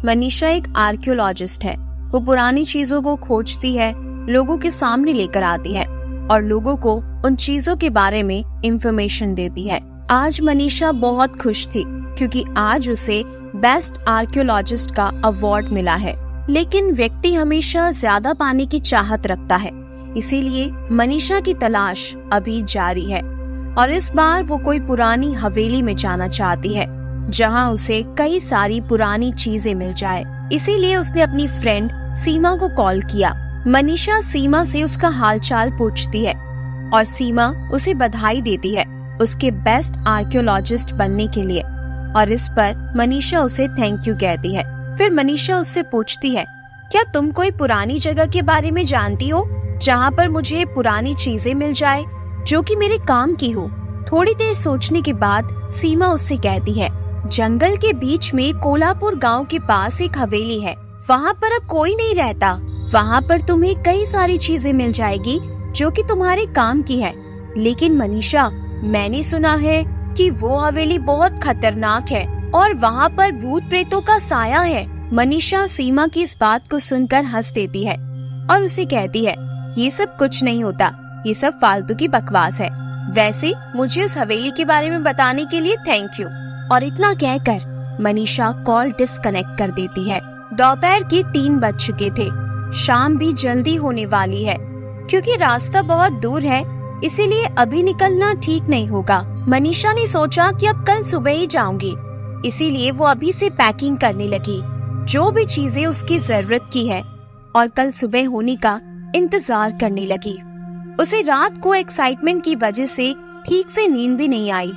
मनीषा एक आर्कियोलॉजिस्ट है। वो पुरानी चीजों को खोजती है, लोगों के सामने लेकर आती है और लोगों को उन चीजों के बारे में इंफॉर्मेशन देती है। आज मनीषा बहुत खुश थी क्योंकि आज उसे बेस्ट आर्कियोलॉजिस्ट का अवार्ड मिला है। लेकिन व्यक्ति हमेशा ज्यादा पाने की चाहत रखता है, इसीलिए मनीषा की तलाश अभी जारी है और इस बार वो कोई पुरानी हवेली में जाना चाहती है जहां उसे कई सारी पुरानी चीजें मिल जाए। इसीलिए उसने अपनी फ्रेंड सीमा को कॉल किया। मनीषा सीमा से उसका हालचाल पूछती है और सीमा उसे बधाई देती है उसके बेस्ट आर्कियोलॉजिस्ट बनने के लिए और इस पर मनीषा उसे थैंक यू कहती है। फिर मनीषा उससे पूछती है, क्या तुम कोई पुरानी जगह के बारे में जानती हो जहाँ पर मुझे पुरानी चीजें मिल जाए जो कि मेरे काम की हो? थोड़ी देर सोचने के बाद सीमा उससे कहती है, जंगल के बीच में कोल्हापुर गांव के पास एक हवेली है। वहाँ पर अब कोई नहीं रहता। वहाँ पर तुम्हें कई सारी चीजें मिल जाएगी जो कि तुम्हारे काम की है। लेकिन मनीषा, मैंने सुना है कि वो हवेली बहुत खतरनाक है और वहाँ पर भूत प्रेतों का साया है। मनीषा सीमा की इस बात को सुनकर हंस देती है और उसे कहती है, ये सब कुछ नहीं होता, ये सब फालतू की बकवास है। वैसे मुझे उस हवेली के बारे में बताने के लिए थैंक यू। और इतना कहकर मनीषा कॉल डिस्कनेक्ट कर देती है। दोपहर के 3 बज चुके थे। शाम भी जल्दी होने वाली है। क्योंकि रास्ता बहुत दूर है, इसीलिए अभी निकलना ठीक नहीं होगा। मनीषा ने सोचा कि अब कल सुबह ही जाऊंगी, इसीलिए वो अभी से पैकिंग करने लगी, जो भी चीजें उसकी जरूरत की है, और कल सुबह होने का इंतजार करने लगी। उसे रात को एक्साइटमेंट की वजह से ठीक से नींद भी नहीं आई।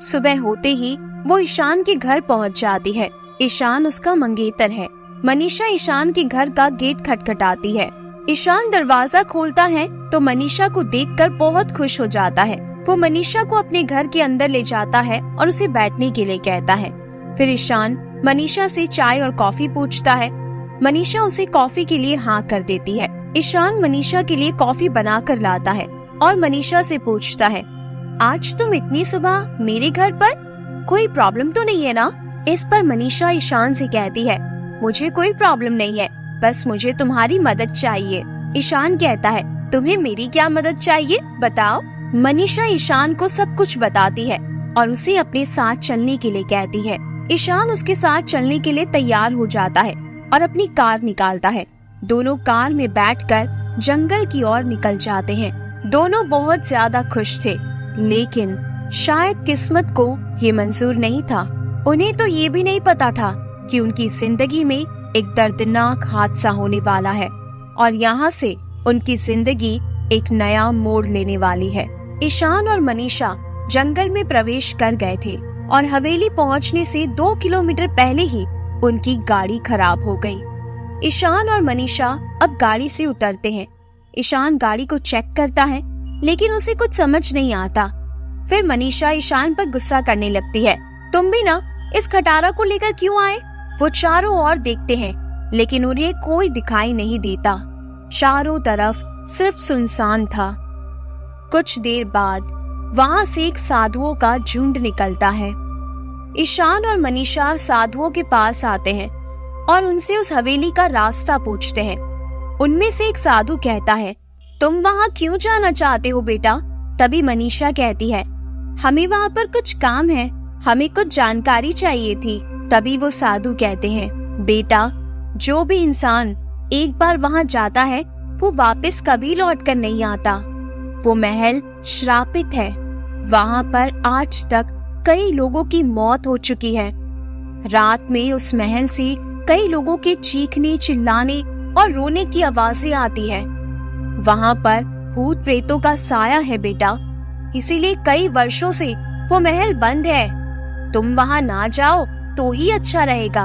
सुबह होते ही वो ईशान के घर पहुंच जाती है। ईशान उसका मंगेतर है। मनीषा ईशान के घर का गेट खटखटाती है। ईशान दरवाजा खोलता है तो मनीषा को देखकर बहुत खुश हो जाता है। वो मनीषा को अपने घर के अंदर ले जाता है और उसे बैठने के लिए कहता है। फिर ईशान मनीषा से चाय और कॉफी पूछता है। मनीषा उसे कॉफी के लिए हाँ कर देती है। ईशान मनीषा के लिए कॉफी बना कर लाता है और मनीषा से पूछता है, आज तुम इतनी सुबह मेरे घर पर? कोई प्रॉब्लम तो नहीं है ना? इस पर मनीषा ईशान से कहती है, मुझे कोई प्रॉब्लम नहीं है, बस मुझे तुम्हारी मदद चाहिए। ईशान कहता है, तुम्हें मेरी क्या मदद चाहिए, बताओ। मनीषा ईशान को सब कुछ बताती है और उसे अपने साथ चलने के लिए कहती है। ईशान उसके साथ चलने के लिए तैयार हो जाता है और अपनी कार निकालता है। दोनों कार में बैठकर जंगल की ओर निकल जाते हैं। दोनों बहुत ज्यादा खुश थे, लेकिन शायद किस्मत को ये मंजूर नहीं था। उन्हें तो ये भी नहीं पता था कि उनकी जिंदगी में एक दर्दनाक हादसा होने वाला है और यहाँ से उनकी जिंदगी एक नया मोड़ लेने वाली है। ईशान और मनीषा जंगल में प्रवेश कर गए थे और हवेली पहुँचने से 2 किलोमीटर पहले ही उनकी गाड़ी खराब हो गई। ईशान और मनीषा अब गाड़ी से उतरते हैं। ईशान गाड़ी को चेक करता है, लेकिन उसे कुछ समझ नहीं आता। फिर मनीषा ईशान पर गुस्सा करने लगती है, तुम भी ना इस खटारा को लेकर क्यों आए? वो चारों ओर देखते हैं, लेकिन उन्हें कोई दिखाई नहीं देता। चारों तरफ सिर्फ सुनसान था। कुछ देर बाद वहाँ से एक साधुओं का झुंड निकलता है। ईशान और मनीषा साधुओं के पास आते हैं और उनसे उस हवेली का रास्ता पूछते हैं। उनमें से एक साधु कहता है, तुम वहाँ क्यों जाना चाहते हो बेटा? तभी मनीषा कहती है, हमें वहाँ पर कुछ काम है, हमें कुछ जानकारी चाहिए थी। तभी वो साधु कहते हैं, बेटा, जो भी इंसान एक बार वहाँ जाता है वो वापस कभी लौट कर नहीं आता। वो महल श्रापित है। वहाँ पर आज तक कई लोगों की मौत हो चुकी है। रात में उस महल से कई लोगों के चीखने, चिल्लाने और रोने की आवाजें आती है। वहाँ पर भूत प्रेतों का साया है बेटा, इसीलिए कई वर्षों से वो महल बंद है। तुम वहाँ ना जाओ तो ही अच्छा रहेगा।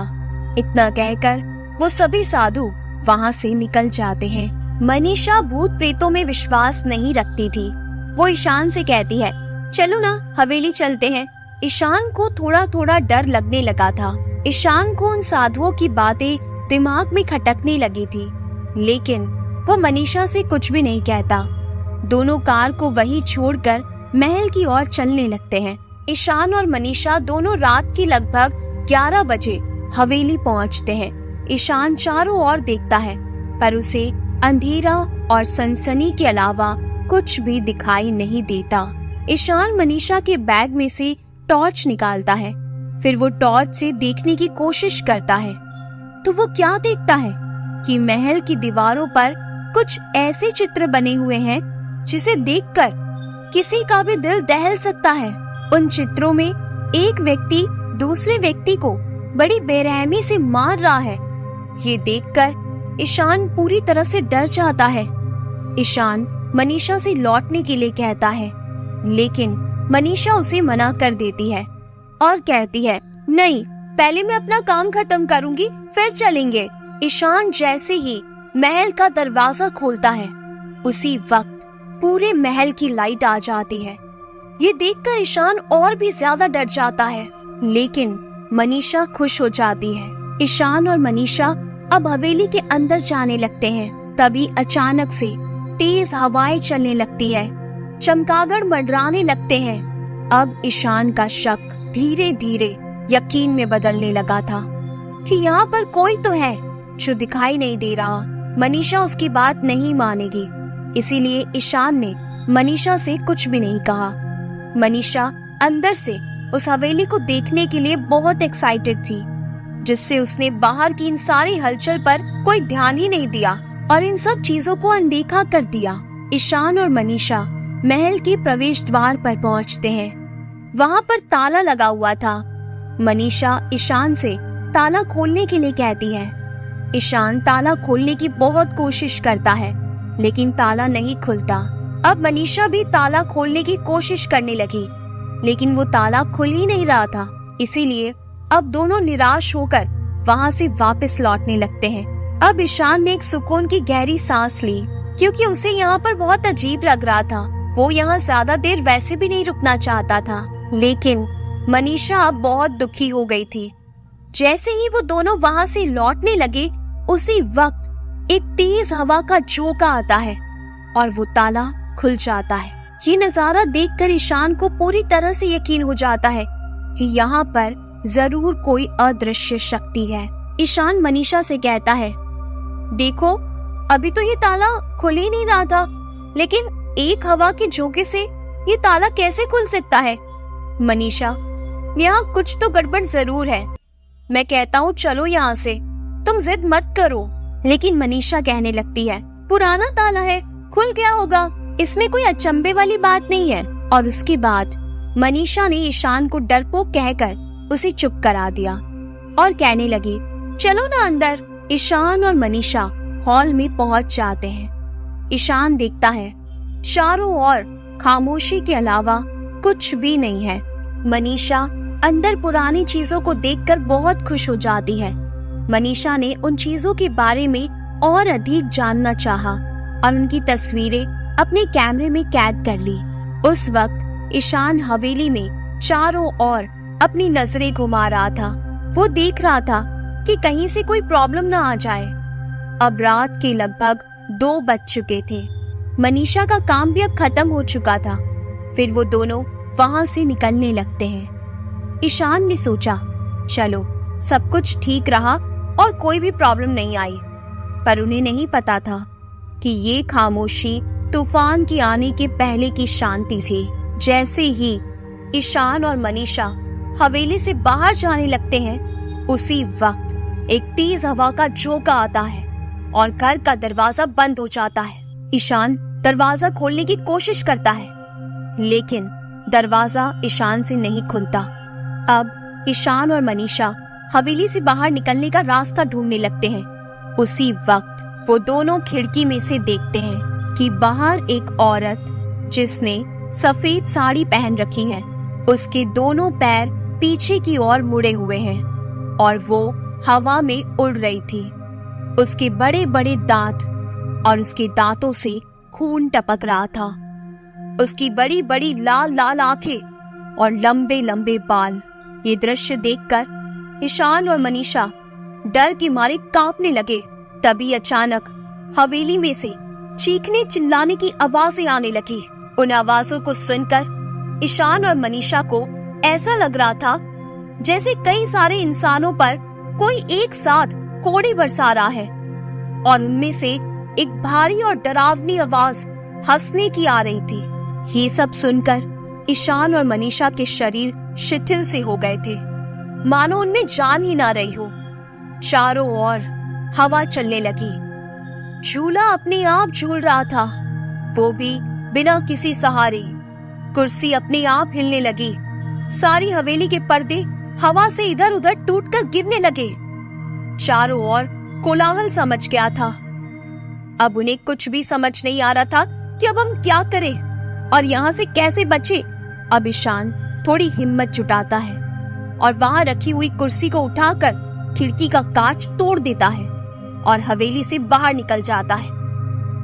इतना कहकर वो सभी साधु वहाँ से निकल जाते हैं। मनीषा भूत प्रेतों में विश्वास नहीं रखती थी। वो ईशान से कहती है, चलो ना हवेली चलते हैं। ईशान को थोड़ा थोड़ा डर लगने लगा था। ईशान को उन साधुओं की बातें दिमाग में खटकने लगी थी, लेकिन वो मनीषा से कुछ भी नहीं कहता। दोनों कार को वहीं छोड़कर महल की ओर चलने लगते हैं। ईशान और मनीषा दोनों रात की लगभग 11 बजे हवेली पहुंचते हैं। ईशान चारों ओर देखता है, पर उसे अंधेरा और सनसनी के अलावा कुछ भी दिखाई नहीं देता। ईशान मनीषा के बैग में से टॉर्च निकालता है। फिर वो टॉर्च से देखने की कोशिश करता है, तो वो क्या देखता है कि महल की दीवारों पर कुछ ऐसे चित्र बने हुए हैं जिसे देखकर किसी का भी दिल दहल सकता है। उन चित्रों में एक व्यक्ति दूसरे व्यक्ति को बड़ी बेरहमी से मार रहा है। ये देखकर ईशान पूरी तरह से डर जाता है। ईशान मनीषा से लौटने के लिए कहता है, लेकिन मनीषा उसे मना कर देती है और कहती है, नहीं, पहले मैं अपना काम खत्म करूंगी, फिर चलेंगे। ईशान जैसे ही महल का दरवाजा खोलता है, उसी वक्त पूरे महल की लाइट आ जाती है। ये देखकर ईशान और भी ज्यादा डर जाता है, लेकिन मनीषा खुश हो जाती है। ईशान और मनीषा अब हवेली के अंदर जाने लगते हैं। तभी अचानक से तेज हवाएं चलने लगती है, चमगादड़ मंडराने लगते हैं। अब ईशान का शक धीरे धीरे यकीन में बदलने लगा था कि यहाँ पर कोई तो है जो दिखाई नहीं दे रहा। मनीषा उसकी बात नहीं मानेगी, इसीलिए ईशान ने मनीषा से कुछ भी नहीं कहा। मनीषा अंदर से उस हवेली को देखने के लिए बहुत एक्साइटेड थी, जिससे उसने बाहर की इन सारी हलचल पर कोई ध्यान ही नहीं दिया और इन सब चीजों को अनदेखा कर दिया। ईशान और मनीषा महल के प्रवेश द्वार पर पहुंचते हैं। वहाँ पर ताला लगा हुआ था। मनीषा ईशान से ताला खोलने के लिए कहती है। ईशान ताला खोलने की बहुत कोशिश करता है, लेकिन ताला नहीं खुलता। अब मनीषा भी ताला खोलने की कोशिश करने लगी, लेकिन वो ताला खुल ही नहीं रहा था। इसीलिए अब दोनों निराश होकर वहाँ से वापस लौटने लगते हैं। अब ईशान ने एक सुकून की गहरी सांस ली, क्योंकि उसे यहाँ पर बहुत अजीब लग रहा था। वो यहाँ ज्यादा देर वैसे भी नहीं रुकना चाहता था, लेकिन मनीषा अब बहुत दुखी हो गई थी। जैसे ही वो दोनों वहाँ से लौटने लगे, उसी वक्त एक तेज हवा का झोंका आता है और वो ताला खुल जाता है। ये नजारा देखकर ईशान को पूरी तरह से यकीन हो जाता है कि यहाँ पर जरूर कोई अदृश्य शक्ति है। ईशान मनीषा से कहता है, देखो, अभी तो ये ताला खुल ही नहीं रहा था, लेकिन एक हवा के झोंके से ये ताला कैसे खुल सकता है? मनीषा, यहाँ कुछ तो गड़बड़ जरूर है। मैं कहता हूँ चलो यहाँ से, तुम जिद मत करो। लेकिन मनीषा कहने लगती है, पुराना ताला है, खुल गया होगा, इसमें कोई अचंभे वाली बात नहीं है। और उसके बाद मनीषा ने ईशान को डरपोक कहकर उसे चुप करा दिया और कहने लगी, चलो ना अंदर। ईशान और मनीषा हॉल में पहुंच जाते हैं। ईशान देखता है चारों ओर खामोशी के अलावा कुछ भी नहीं है। मनीषा अंदर पुरानी चीजों को देखकर बहुत खुश हो जाती है। मनीषा ने उन चीजों के बारे में और अधिक जानना चाहा और उनकी तस्वीरें अपने कैमरे में कैद कर ली। उस वक्त ईशान हवेली में चारों ओर अपनी नजरें घुमा रहा था। वो देख रहा था कि कहीं से कोई प्रॉब्लम ना आ जाए। अब रात के लगभग 2 बज चुके थे। मनीषा का काम भी अब खत्म हो चुका था। फिर वो दोनों वहां से निकलने लगते हैं। ईशान ने सोचा, चलो सब कुछ ठीक रहा और कोई भी प्रॉब्लम नहीं आई, पर उन्हें नहीं पता था कि ये खामोशी तूफान की आने के पहले की शांति थी। जैसे ही ईशान और मनीषा हवेली से बाहर जाने लगते हैं, उसी वक्त एक तेज हवा का झोंका आता है और घर का दरवाजा बंद हो जाता है। ईशान दरवाजा खोलने की कोशिश करता है, लेकिन दरवाजा ईशान से नहीं खुलता। अब ईशान और मनीषा हवेली से बाहर निकलने का रास्ता ढूंढने लगते हैं। उसी वक्त वो दोनों खिड़की में से देखते हैं कि बाहर एक औरत जिसने सफेद साड़ी पहन रखी है, उसके दोनों पैर पीछे की ओर मुड़े हुए हैं और वो हवा में उड़ रही थी। उसके बड़े बड़े दांत और उसके दांतों से खून टपक रहा था। उसकी बड़ी बड़ी लाल लाल आंखें और लंबे लंबे बाल। ये दृश्य देखकर ईशान और मनीषा डर के मारे कांपने लगे। तभी अचानक हवेली में से चीखने चिल्लाने की आवाजें आने लगी। उन आवाजों को सुनकर ईशान और मनीषा को ऐसा लग रहा था जैसे कई सारे इंसानों पर कोई एक साथ कोड़े बरसा रहा है, और उनमें से एक भारी और डरावनी आवाज हंसने की आ रही थी। ये सब सुनकर ईशान और मनीषा के शरीर शिथिल से हो गए थे, मानो उनमें जान ही ना रही हो। चारों ओर हवा चलने लगी। झूला अपने आप झूल रहा था, वो भी बिना किसी सहारे। कुर्सी अपने आप हिलने लगी। सारी हवेली के पर्दे हवा से इधर उधर टूटकर गिरने लगे। चारों ओर कोलाहल समझ गया था। अब उन्हें कुछ भी समझ नहीं आ रहा था कि अब हम क्या करें और यहाँ से कैसे बचे। अब ईशान थोड़ी हिम्मत जुटाता है और वहां रखी हुई कुर्सी को उठाकर खिड़की का कांच तोड़ देता है और हवेली से बाहर निकल जाता है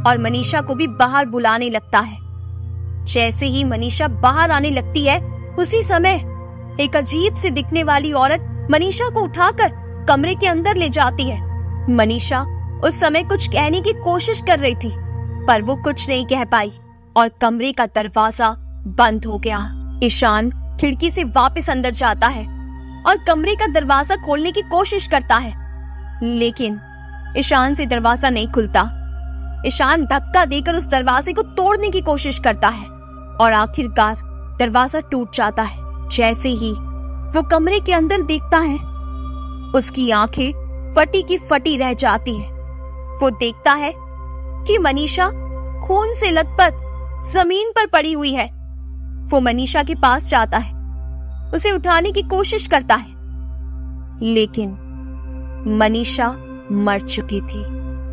और मनीषा को भी बाहर बुलाने लगता है। जैसे ही मनीषा बाहर आने लगती है, उसी समय एक अजीब से दिखने वाली औरत मनीषा को उठाकर कमरे के अंदर ले जाती है। मनीषा उस समय कुछ कहने की कोशिश कर रही थी, पर वो कुछ नहीं कह पाई और कमरे का दरवाजा बंद हो गया। ईशान खिड़की से वापस अंदर जाता है और कमरे का दरवाजा खोलने की कोशिश करता है, लेकिन ईशान से दरवाजा नहीं खुलता। ईशान धक्का देकर उस दरवाजे को तोड़ने की कोशिश करता है और आखिरकार दरवाजा टूट जाता है। जैसे ही वो कमरे के अंदर देखता है, उसकी आंखें फटी की फटी रह जाती है। वो देखता है कि मनीषा खून से लथपथ जमीन पर पड़ी हुई है। वो मनीषा के पास जाता है, उसे उठाने की कोशिश करता है, लेकिन मनीषा मर चुकी थी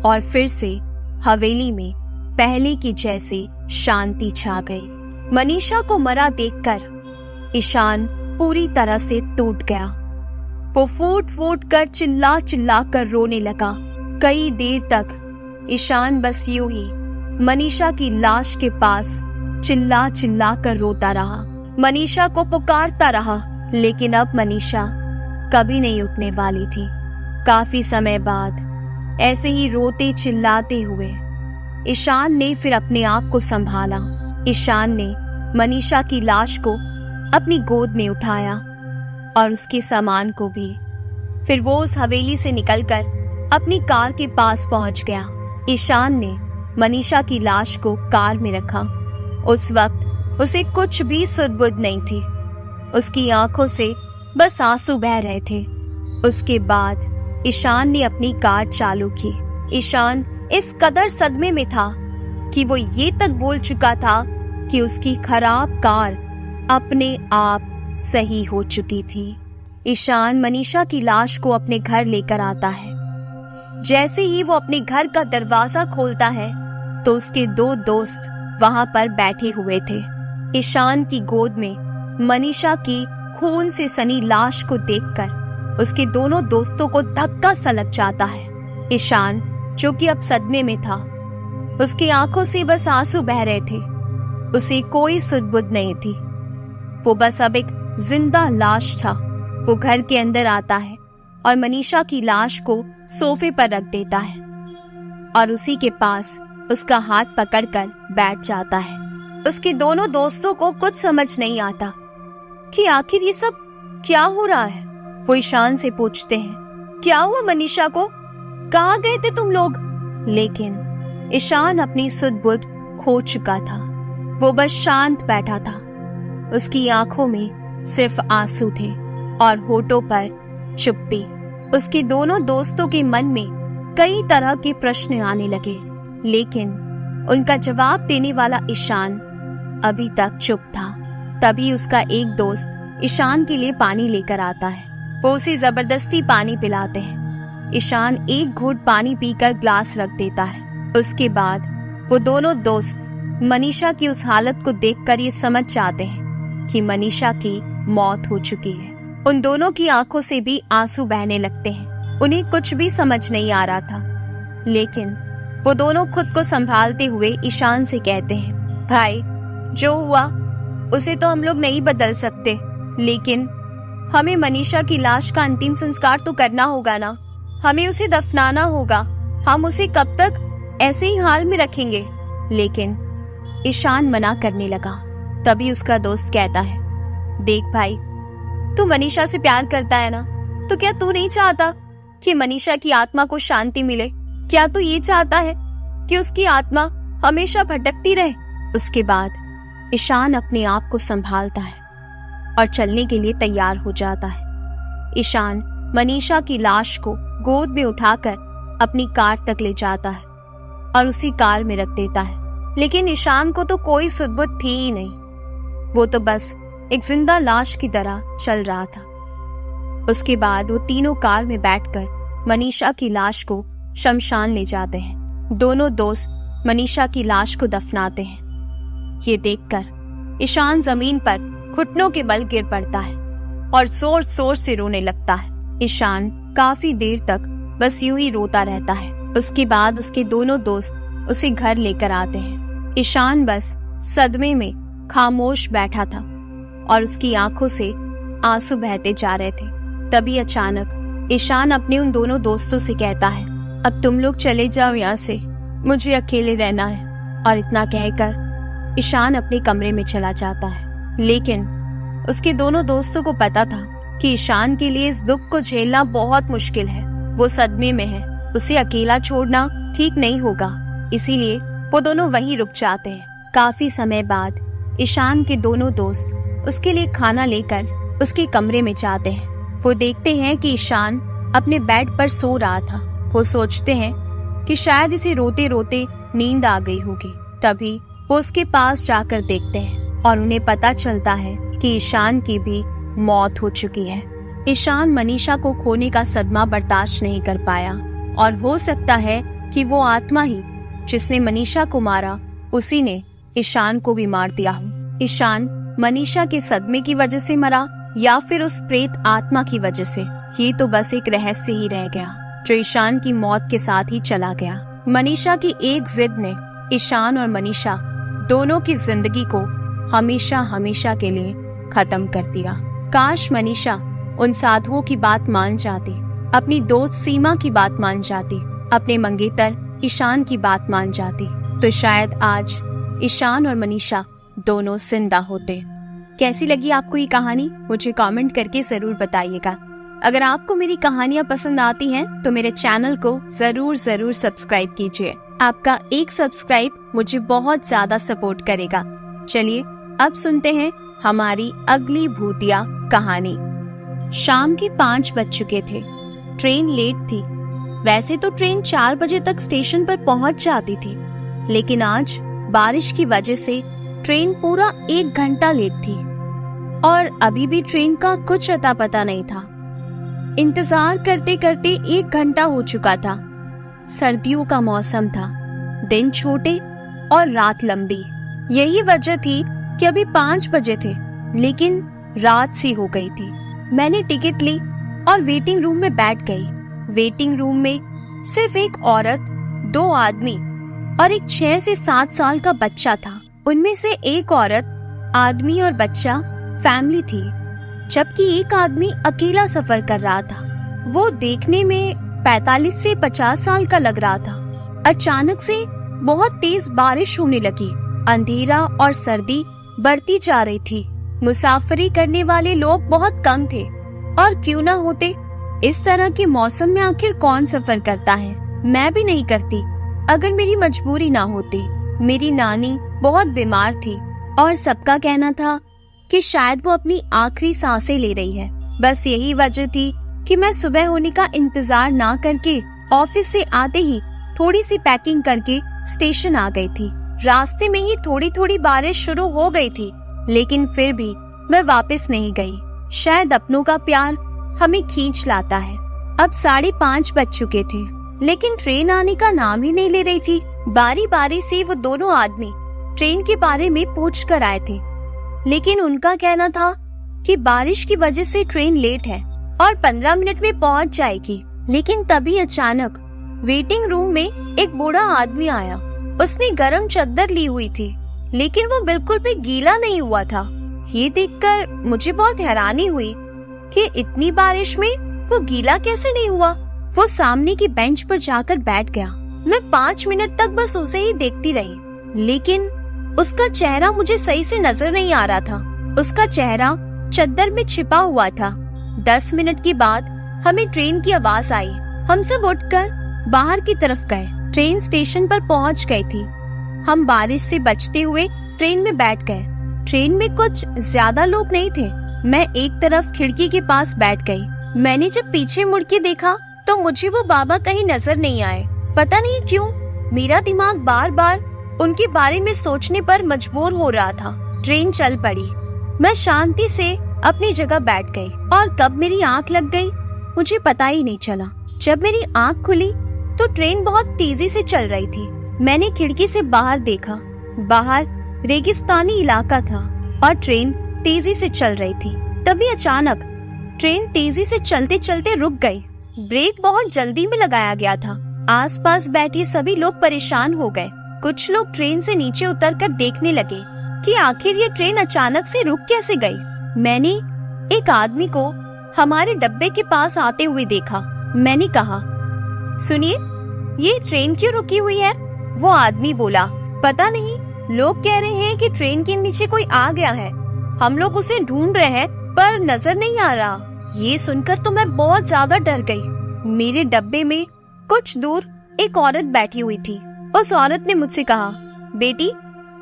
और फिर से हवेली में पहले की जैसी शांति छा गई। मनीषा को मरा देखकर ईशान पूरी तरह से टूट गया। वो फूट फूट कर चिल्ला चिल्ला कर रोने लगा। कई देर तक ईशान बस यूं ही मनीषा की लाश के पास चिल्ला चिल्ला कर रोता रहा। मनीषा को पुकारता रहा, लेकिन अब मनीषा कभी नहीं उठने वाली थी। काफी समय बाद ऐसे ही रोते चिल्लाते हुए ईशान ने फिर अपने आप को संभाला। ईशान ने मनीषा की लाश को अपनी गोद में उठाया और उसके सामान को भी। फिर वो उस हवेली से निकलकर अपनी कार के पास पहुंच गया। ईशान ने मनीषा की लाश को कार में रखा। उस वक्त उसे कुछ भी सुध-बुध नहीं थी। उसकी आंखों से बस आंसू बह रहे थे। उसके बाद ईशान ने अपनी कार चालू की। ईशान इस कदर सदमे में था कि वो ये तक बोल चुका था कि उसकी खराब कार अपने आप सही हो चुकी थी। ईशान मनीषा की लाश को अपने घर लेकर आता है। जैसे ही वो अपने घर का दरवाजा खोलता है तो उसके दो दोस्त वहां पर बैठे हुए थे। ईशान की गोद में मनीषा की खून से सनी लाश को देखकर उसके दोनों दोस्तों को धक्का सा लग जाता है। ईशान, जो कि अब सदमे में था, उसकी आंखों से बस आंसू बह रहे थे। उसे कोई सुध-बुध नहीं थी। वो बस अब एक जिंदा लाश था। वो घर के अंदर आता है और मनीषा की लाश को सोफे पर रख देता है और उसी के पास उसका हाथ पकड़कर बैठ जाता है। उसके दोनों दोस्तों को कुछ समझ नहीं आता कि आखिर ये सब क्या हो रहा है। वो ईशान से पूछते हैं, क्या हुआ मनीषा को? कहाँ गए थे तुम लोग? लेकिन ईशान अपनी सुध-बुध खो चुका था। वो बस शांत बैठा था। उसकी आंखों में सिर्फ आंसू थे और होठों पर चुप्पी। उसके दोनों दोस्तों के मन में कई तरह के प्रश्न आने लगे, लेकिन उनका जवाब देने वाला ईशान अभी तक चुप था। तभी उसका एक दोस्त ईशान के लिए पानी लेकर आता है। वो उसे जबरदस्ती पानी पिलाते हैं। ईशान एक घूंट पानी पीकर ग्लास रख देता है। उसके बाद वो दोनों दोस्त मनीषा की उस हालत को देखकर ये समझ जाते हैं कि मनीषा की मौत हो चुकी है। उन दोनों की आंखों से भी आंसू बहने लगते हैं। उन्हें कुछ भी समझ नहीं आ रहा था, लेकिन वो दोनों खुद को संभालते हुए ईशान से कहते हैं, भाई, जो हुआ उसे तो हम लोग नहीं बदल सकते, लेकिन हमें मनीषा की लाश का अंतिम संस्कार तो करना होगा ना। हमें उसे दफनाना होगा, हम उसे कब तक ऐसे ही हाल में रखेंगे। लेकिन ईशान मना करने लगा। तभी उसका दोस्त कहता है, देख भाई, तू मनीषा से प्यार करता है ना, तो क्या तू नहीं चाहता कि मनीषा की आत्मा को शांति मिले? क्या तू ये चाहता है कि उसकी आत्मा हमेशा भटकती रहे? उसके बाद ईशान अपने आप को संभालता है और चलने के लिए तैयार हो जाता है। ईशान मनीषा की लाश को गोद में उठाकर अपनी कार तक ले जाता है और उसी कार में रख देता है। लेकिन ईशान को तो कोई सुध-बुध थी ही नहीं, वो तो बस एक जिंदा लाश की तरह चल रहा था। उसके बाद वो तीनों कार में बैठकर मनीषा की लाश को शमशान ले जाते हैं। दोनों दोस्त मनीषा की लाश को दफनाते हैं। ये देखकर ईशान जमीन पर घुटनों के बल गिर पड़ता है और जोर जोर से रोने लगता है। ईशान काफी देर तक बस यूं ही रोता रहता है। उसके बाद उसके दोनों दोस्त उसे घर लेकर आते हैं। ईशान बस सदमे में खामोश बैठा था और उसकी आंखों से आंसू बहते जा रहे थे। तभी अचानक ईशान अपने उन दोनों दोस्तों से कहता है, अब तुम लोग चले जाओ यहाँ से, मुझे अकेले रहना है। और इतना कहकर ईशान अपने कमरे में चला जाता है। लेकिन उसके दोनों दोस्तों को पता था कि ईशान के लिए इस दुख को झेलना बहुत मुश्किल है। वो सदमे में है, उसे अकेला छोड़ना ठीक नहीं होगा, इसीलिए वो दोनों वहीं रुक जाते हैं। काफी समय बाद ईशान के दोनों दोस्त उसके लिए खाना लेकर उसके कमरे में जाते हैं। वो देखते हैं कि ईशान अपने बेड पर सो रहा था। वो सोचते हैं कि शायद इसे रोते रोते नींद आ गई होगी। तभी वो उसके पास जाकर देखते हैं और उन्हें पता चलता है कि ईशान की भी मौत हो चुकी है। ईशान मनीषा को खोने का सदमा बर्दाश्त नहीं कर पाया और हो सकता है कि वो आत्मा ही जिसने मनीषा को मारा, उसी ने ईशान को भी मार दिया हो। ईशान मनीषा के सदमे की वजह से मरा या फिर उस प्रेत आत्मा की वजह से, ये तो बस एक रहस्य ही रह गया जो ईशान की मौत के साथ ही चला गया। मनीषा की एक जिद ने ईशान और मनीषा दोनों की जिंदगी को हमेशा हमेशा के लिए खत्म कर दिया। काश मनीषा उन साधुओं की बात मान जाती, अपनी दोस्त सीमा की बात मान जाती, अपने मंगेतर ईशान की बात मान जाती, तो शायद आज ईशान और मनीषा दोनों जिंदा होते। कैसी लगी आपको ये कहानी? मुझे कमेंट करके जरूर बताइएगा। अगर आपको मेरी कहानियाँ पसंद आती हैं तो मेरे चैनल को जरूर सब्सक्राइब कीजिए। आपका एक सब्सक्राइब मुझे बहुत ज्यादा सपोर्ट करेगा। चलिए अब सुनते हैं हमारी अगली भूतिया कहानी। शाम के 5 बज चुके थे। ट्रेन लेट थी। वैसे तो ट्रेन 4 बजे तक स्टेशन पर पहुंच जाती थी, लेकिन आज बारिश की वजह से ट्रेन पूरा 1 घंटा लेट थी और अभी भी ट्रेन का कुछ अता पता नहीं था। इंतजार करते करते 1 घंटा हो चुका था। सर्दियों का मौसम था, दिन छोटे और रात लंबी। यही वजह थी कि अभी 5 बजे थे, लेकिन रात सी हो गई थी। मैंने टिकट ली और वेटिंग रूम में बैठ गई। वेटिंग रूम में सिर्फ एक औरत, 2 आदमी और एक 6 से 7 साल का बच्चा था। उनमें से एक औरत, आदमी और बच्चा फैमिली थी, जबकि एक आदमी अकेला सफर कर रहा था। वो देखने में 45 से 50 साल का लग रहा था। अचानक से बहुत तेज बारिश होने लगी। अंधेरा और सर्दी बढ़ती जा रही थी। मुसाफरी करने वाले लोग बहुत कम थे, और क्यों ना होते। इस तरह के मौसम में आखिर कौन सफर करता है? मैं भी नहीं करती अगर मेरी मजबूरी ना होती। मेरी नानी बहुत बीमार थी और सबका कहना था कि शायद वो अपनी आखिरी सांसें ले रही है। बस यही वजह थी कि मैं सुबह होने का इंतजार ना करके ऑफिस से आते ही थोड़ी सी पैकिंग करके स्टेशन आ गई थी। रास्ते में ही थोड़ी थोड़ी बारिश शुरू हो गई थी, लेकिन फिर भी मैं वापस नहीं गई। शायद अपनों का प्यार हमें खींच लाता है। अब 5:30 बज चुके थे, लेकिन ट्रेन आने का नाम ही नहीं ले रही थी। बारी बारी से वो दोनों आदमी ट्रेन के बारे में पूछ कर आए थे, लेकिन उनका कहना था कि बारिश की वजह से ट्रेन लेट है और 15 मिनट में पहुंच जाएगी। लेकिन तभी अचानक वेटिंग रूम में एक बूढ़ा आदमी आया। उसने गरम चादर ली हुई थी, लेकिन वो बिल्कुल भी गीला नहीं हुआ था। ये देखकर मुझे बहुत हैरानी हुई कि इतनी बारिश में वो गीला कैसे नहीं हुआ। वो सामने की बेंच पर जाकर बैठ गया। मैं 5 मिनट तक बस उसे ही देखती रही, लेकिन उसका चेहरा मुझे सही से नजर नहीं आ रहा था। उसका चेहरा चद्दर में छिपा हुआ था। 10 मिनट के बाद हमें ट्रेन की आवाज आई। हम सब उठकर बाहर की तरफ गए। ट्रेन स्टेशन पर पहुंच गई थी। हम बारिश से बचते हुए ट्रेन में बैठ गए। ट्रेन में कुछ ज्यादा लोग नहीं थे। मैं एक तरफ खिड़की के पास बैठ गई। मैंने जब पीछे मुड़ के देखा तो मुझे वो बाबा कहीं नजर नहीं आए। पता नहीं क्यों मेरा दिमाग बार बार उनके बारे में सोचने पर मजबूर हो रहा था। ट्रेन चल पड़ी। मैं शांति से अपनी जगह बैठ गई और कब मेरी आंख लग गई मुझे पता ही नहीं चला। जब मेरी आंख खुली तो ट्रेन बहुत तेजी से चल रही थी। मैंने खिड़की से बाहर देखा। बाहर रेगिस्तानी इलाका था और ट्रेन तेजी से चल रही थी। तभी अचानक ट्रेन तेजी से चलते चलते रुक गई। ब्रेक बहुत जल्दी में लगाया गया था। आसपास बैठे सभी लोग परेशान हो गए। कुछ लोग ट्रेन से नीचे उतरकर देखने लगे कि आखिर ये ट्रेन अचानक से रुक कैसे गई। मैंने एक आदमी को हमारे डब्बे के पास आते हुए देखा। मैंने कहा, सुनिए, ये ट्रेन क्यों रुकी हुई है? वो आदमी बोला, पता नहीं, लोग कह रहे हैं कि ट्रेन के नीचे कोई आ गया है। हम लोग उसे ढूंढ रहे हैं पर नजर नहीं आ रहा। ये सुनकर तो मैं बहुत ज्यादा डर गई। मेरे डब्बे में कुछ दूर एक औरत बैठी हुई थी। उस औरत ने मुझसे कहा, बेटी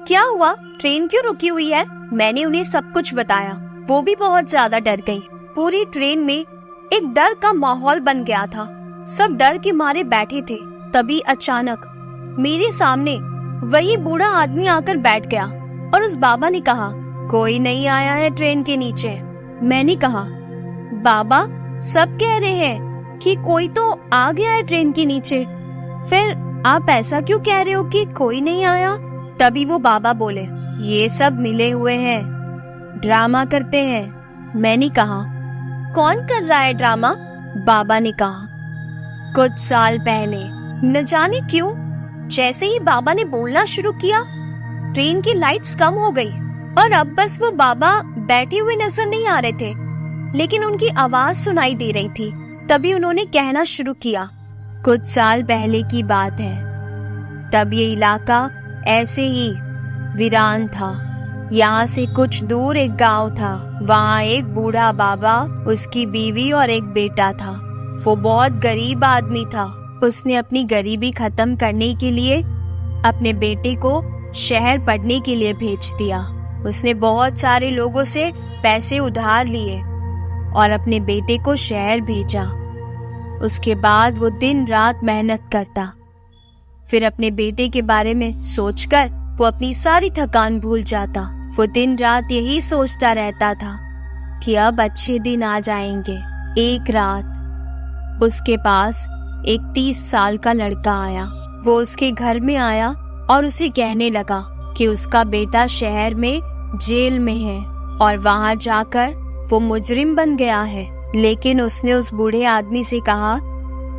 क्या हुआ, ट्रेन क्यों रुकी हुई है? मैंने उन्हें सब कुछ बताया। वो भी बहुत ज्यादा डर गई। पूरी ट्रेन में एक डर का माहौल बन गया था। सब डर के मारे बैठे थे। तभी अचानक मेरे सामने वही बूढ़ा आदमी आकर बैठ गया और उस बाबा ने कहा, कोई नहीं आया है ट्रेन के नीचे। मैंने कहा, बाबा सब कह रहे हैं कि कोई तो आ गया है ट्रेन के नीचे, फिर आप ऐसा क्यों कह रहे हो कि कोई नहीं आया? तभी वो बाबा बोले, ये सब मिले हुए हैं, ड्रामा करते हैं। मैंने कहा, कौन कर रहा है ड्रामा? बाबा ने कहा, कुछ साल पहले न जाने क्यों जैसे ही बाबा ने बोलना शुरू किया ट्रेन की लाइट्स कम हो गई और अब बस वो बाबा बैठे हुए नजर नहीं आ रहे थे, लेकिन उनकी आवाज सुनाई दे रही थी। तभी उन्होंने कहना शुरू किया, कुछ साल पहले की बात है, तब ये इलाका ऐसे ही वीरान था। यहाँ से कुछ दूर एक गांव था। वहाँ एक बूढ़ा बाबा, उसकी बीवी और एक बेटा था। वो बहुत गरीब आदमी था। उसने अपनी गरीबी खत्म करने के लिए अपने बेटे को शहर पढ़ने के लिए भेज दिया। उसने बहुत सारे लोगों से पैसे उधार लिए और अपने बेटे को शहर भेजा। उसके बाद वो दिन रात मेहनत करता। फिर अपने बेटे के बारे में सोचकर वो अपनी सारी थकान भूल जाता। वो दिन रात यही सोचता रहता था कि अब अच्छे दिन आ जाएंगे। एक रात उसके पास एक 30 साल का लड़का आया। वो उसके घर में आया और उसे कहने लगा कि उसका बेटा शहर में जेल में है और वहाँ जाकर वो मुजरिम बन गया है। लेकिन उसने उस बूढ़े आदमी से कहा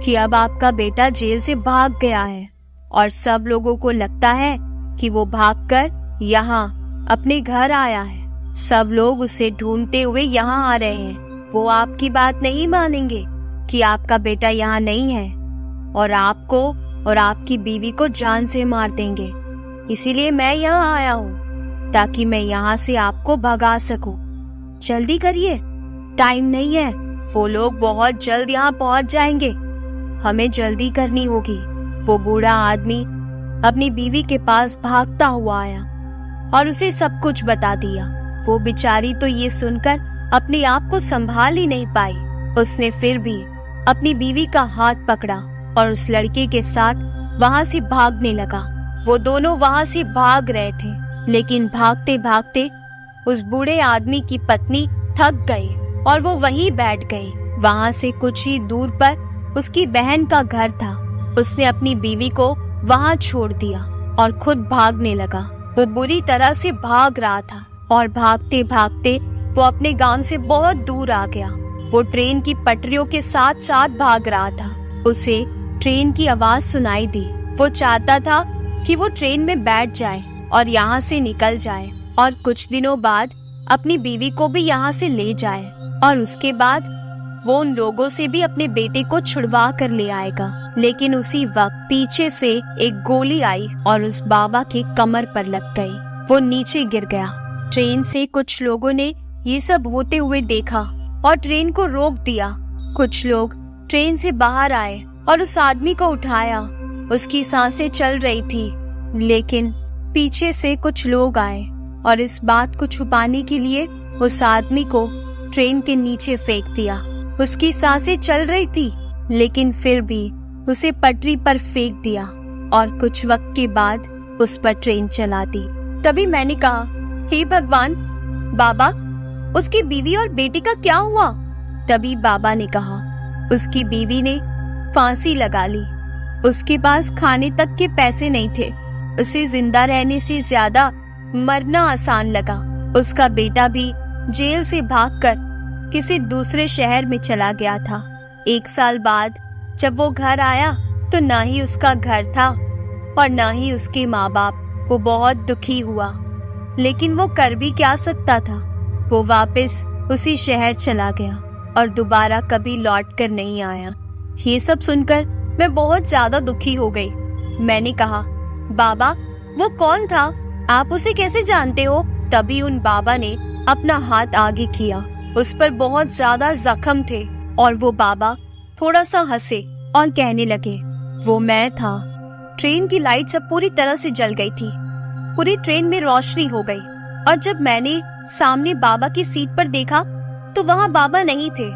कि अब आपका बेटा जेल से भाग गया है और सब लोगों को लगता है कि वो भागकर यहाँ अपने घर आया है। सब लोग उसे ढूंढते हुए यहाँ आ रहे हैं। वो आपकी बात नहीं मानेंगे कि आपका बेटा यहाँ नहीं है और आपको और आपकी बीवी को जान से मार देंगे। इसीलिए मैं यहाँ आया हूँ ताकि मैं यहाँ से आपको भगा सकूं। जल्दी करिए, टाइम नहीं है। वो लोग बहुत जल्द यहाँ पहुँच जाएंगे। हमें जल्दी करनी होगी। वो बूढ़ा आदमी अपनी बीवी के पास भागता हुआ आया और उसे सब कुछ बता दिया। वो बेचारी तो ये सुनकर अपने आप को संभाल ही नहीं पाई। उसने फिर भी अपनी बीवी का हाथ पकड़ा और उस लड़के के साथ वहाँ से भागने लगा। वो दोनों वहाँ से भाग रहे थे, लेकिन भागते भागते उस बूढ़े आदमी की पत्नी थक गई और वो वहीं बैठ गई। वहाँ से कुछ ही दूर पर उसकी बहन का घर था। उसने अपनी बीवी को वहाँ छोड़ दिया और खुद भागने लगा। वो बुरी तरह से भाग रहा था और भागते भागते वो अपने गांव से बहुत दूर आ गया। वो ट्रेन की पटरियों के साथ साथ भाग रहा था। उसे ट्रेन की आवाज सुनाई दी। वो चाहता था कि वो ट्रेन में बैठ जाए और यहाँ से निकल जाए और कुछ दिनों बाद अपनी बीवी को भी यहाँ से ले जाए और उसके बाद वो उन लोगों से भी अपने बेटे को छुड़वा कर ले आएगा। लेकिन उसी वक्त पीछे से एक गोली आई और उस बाबा के कमर पर लग गई। वो नीचे गिर गया। ट्रेन से कुछ लोगों ने ये सब होते हुए देखा और ट्रेन को रोक दिया। कुछ लोग ट्रेन से बाहर आए और उस आदमी को उठाया। उसकी सांसें चल रही थी, लेकिन पीछे से कुछ लोग आए और इस बात को छुपाने के लिए उस आदमी को ट्रेन के नीचे फेंक दिया। उसकी सांसें चल रही थी, लेकिन फिर भी उसे पटरी पर फेंक दिया और कुछ वक्त के बाद उस पर ट्रेन चला दी। तभी मैंने कहा, हे भगवान, बाबा, उसकी बीवी और बेटी का क्या हुआ? तभी बाबा ने कहा, उसकी बीवी ने फांसी लगा ली। उसके पास खाने तक के पैसे नहीं थे। उसे जिंदा रहने से ज्यादा मरना आसान लगा। उसका बेटा भी जेल से भागकर किसी दूसरे शहर में चला गया था। 1 साल बाद जब वो घर आया तो ना ही उसका घर था और ना ही उसके माँ बाप। वो बहुत दुखी हुआ, लेकिन वो कर भी क्या सकता था। वो वापस उसी शहर चला गया और दोबारा कभी लौट कर नहीं आया। ये सब सुनकर मैं बहुत ज्यादा दुखी हो गई। मैंने कहा, बाबा, वो कौन था? आप उसे कैसे जानते हो? तभी उन बाबा ने अपना हाथ आगे किया। उस पर बहुत ज्यादा जख्म थे और वो बाबा थोड़ा सा हंसे और कहने लगे, वो मैं था। ट्रेन की लाइट सब पूरी तरह से जल गई थी। पूरी ट्रेन में रोशनी हो गई और जब मैंने सामने बाबा की सीट पर देखा तो वहाँ बाबा नहीं थे।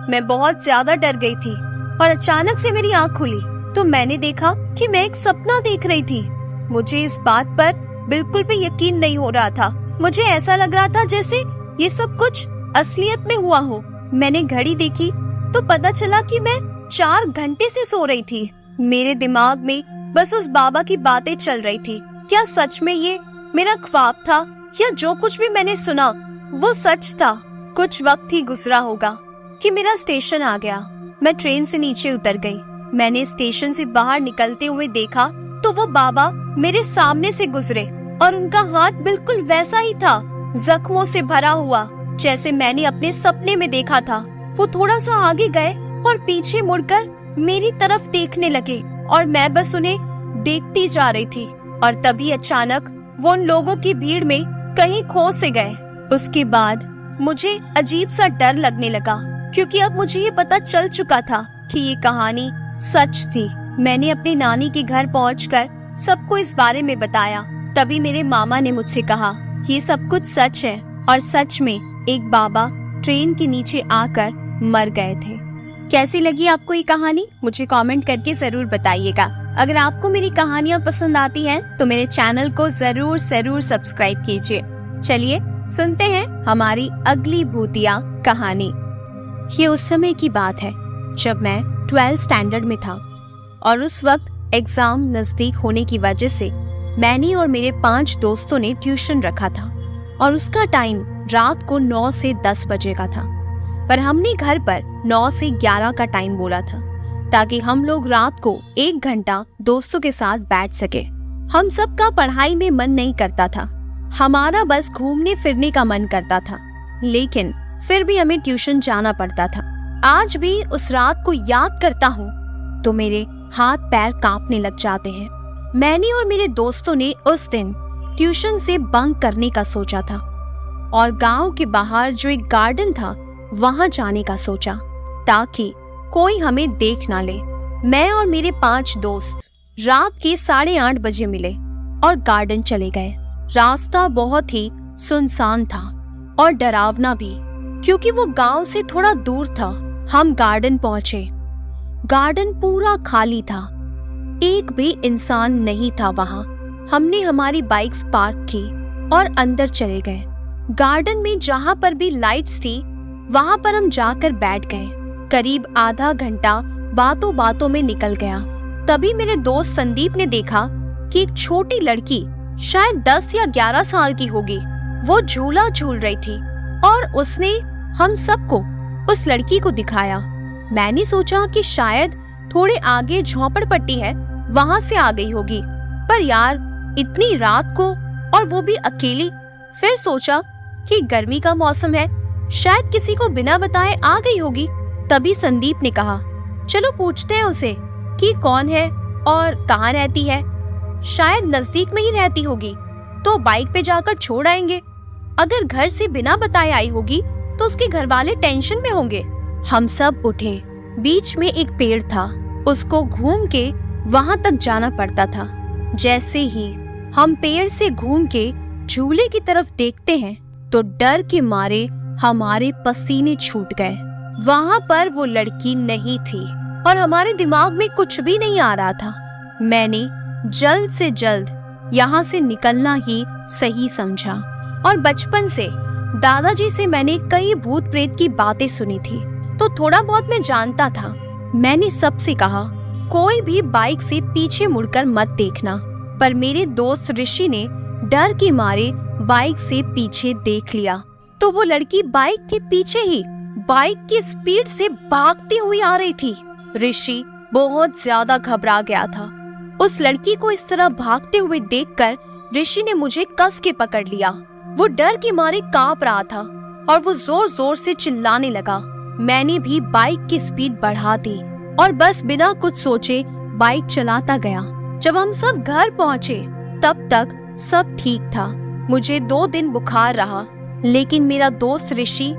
मैं बहुत ज्यादा डर गई थी और अचानक से मेरी आँख खुली तो मैंने देखा कि मैं एक सपना देख रही थी। मुझे इस बात पर बिल्कुल भी यकीन नहीं हो रहा था। मुझे ऐसा लग रहा था जैसे ये सब कुछ असलियत में हुआ हो। मैंने घड़ी देखी तो पता चला कि मैं 4 घंटे से सो रही थी। मेरे दिमाग में बस उस बाबा की बातें चल रही थी। क्या सच में ये मेरा ख्वाब था या जो कुछ भी मैंने सुना वो सच था? कुछ वक्त ही गुजरा होगा कि मेरा स्टेशन आ गया। मैं ट्रेन से नीचे उतर गई। मैंने स्टेशन से बाहर निकलते हुए देखा तो वो बाबा मेरे सामने से गुजरे और उनका हाथ बिल्कुल वैसा ही था, जख्मों से भरा हुआ, जैसे मैंने अपने सपने में देखा था। वो थोड़ा सा आगे गए और पीछे मुड़कर मेरी तरफ देखने लगे और मैं बस उन्हें देखती जा रही थी। और तभी अचानक वो उन लोगों की भीड़ में कहीं खो से गए। उसके बाद मुझे अजीब सा डर लगने लगा, क्योंकि अब मुझे ये पता चल चुका था कि ये कहानी सच थी। मैंने अपनी नानी के घर पहुंचकर सबको इस बारे में बताया। तभी मेरे मामा ने मुझसे कहा, ये सब कुछ सच है और सच में एक बाबा ट्रेन के नीचे आकर मर गए थे। कैसी लगी आपको ये कहानी? मुझे कमेंट करके जरूर बताइएगा। अगर आपको मेरी कहानियाँ पसंद आती हैं तो मेरे चैनल को जरूर सब्सक्राइब कीजिए। चलिए सुनते हैं हमारी अगली भूतिया कहानी। ये उस समय की बात है जब मैं 12th स्टैंडर्ड में था और उस वक्त एग्जाम नजदीक होने की वजह से मैंने और मेरे 5 दोस्तों ने ट्यूशन रखा था और उसका टाइम रात को 9 से 10 बजे का था, पर हमने घर पर 9 से 11 का टाइम बोला था ताकि हम लोग रात को 1 घंटा दोस्तों के साथ बैठ सके। हम सब का पढ़ाई में मन नहीं करता था, हमारा बस घूमने फिरने का मन करता था, लेकिन फिर भी हमें ट्यूशन जाना पड़ता था। आज भी उस रात को याद करता हूँ तो मेरे हाथ पैर कांपने लग जाते हैं। मैंने और मेरे दोस्तों ने उस दिन ट्यूशन से बंक करने का सोचा था और गांव के बाहर जो एक गार्डन था वहां जाने का सोचा ताकि कोई हमें देख ना ले। मैं और मेरे 5 दोस्त रात के 8:30 बजे मिले और गार्डन चले गए। रास्ता बहुत ही सुनसान था और डरावना भी, क्योंकि वो गांव से थोड़ा दूर था। हम गार्डन पहुंचे। गार्डन पूरा खाली था, एक भी इंसान नहीं था वहां। हमने हमारी बाइक्स पार्क की और अंदर चले गए। गार्डन में जहां पर भी लाइट्स थी वहां पर हम जाकर बैठ गए। करीब आधा घंटा बातों बातों में निकल गया। तभी मेरे दोस्त संदीप ने देखा कि एक छोटी लड़की, शायद 10 या 11 साल की होगी, वो झूला झूल रही थी और उसने हम सबको उस लड़की को दिखाया। मैंने सोचा कि शायद थोड़े आगे झोपड़पट्टी है, वहां से आ गई होगी, पर यार इतनी रात को और वो भी अकेली। फिर सोचा कि गर्मी का मौसम है, शायद किसी को बिना बताए आ गई होगी। तभी संदीप ने कहा, चलो पूछते हैं उसे कि कौन है और कहाँ रहती है। शायद नजदीक में ही रहती होगी, तो बाइक पे जाकर छोड़ आएंगे। अगर घर से बिना बताए आई होगी तो उसके घर वाले टेंशन में होंगे। हम सब उठे। बीच में एक पेड़ था, उसको घूम के वहां तक जाना पड़ता था। जैसे ही हम पेड़ से घूम के झूले की तरफ देखते हैं तो डर के मारे हमारे पसीने छूट गए। वहां पर वो लड़की नहीं थी और हमारे दिमाग में कुछ भी नहीं आ रहा था। मैंने जल्द से जल्द यहाँ से निकलना ही सही समझा। और बचपन से दादाजी से मैंने कई भूत प्रेत की बातें सुनी थी, तो थोड़ा बहुत मैं जानता था। मैंने सबसे कहा, कोई भी बाइक से पीछे मुड़कर मत देखना। पर मेरे दोस्त ऋषि ने डर के मारे बाइक से पीछे देख लिया तो वो लड़की बाइक के पीछे ही बाइक की स्पीड से भागती हुई आ रही थी। ऋषि बहुत ज्यादा घबरा गया था। उस लड़की को इस तरह भागते हुए देखकर ऋषि ने मुझे कस के पकड़ लिया। वो डर के मारे कांप रहा था और वो जोर जोर से चिल्लाने लगा। मैंने भी बाइक की स्पीड बढ़ा दी और बस बिना कुछ सोचे बाइक चलाता गया। जब हम सब घर पहुँचे तब तक सब ठीक था। मुझे 2 दिन बुखार रहा, लेकिन मेरा दोस्त ऋषि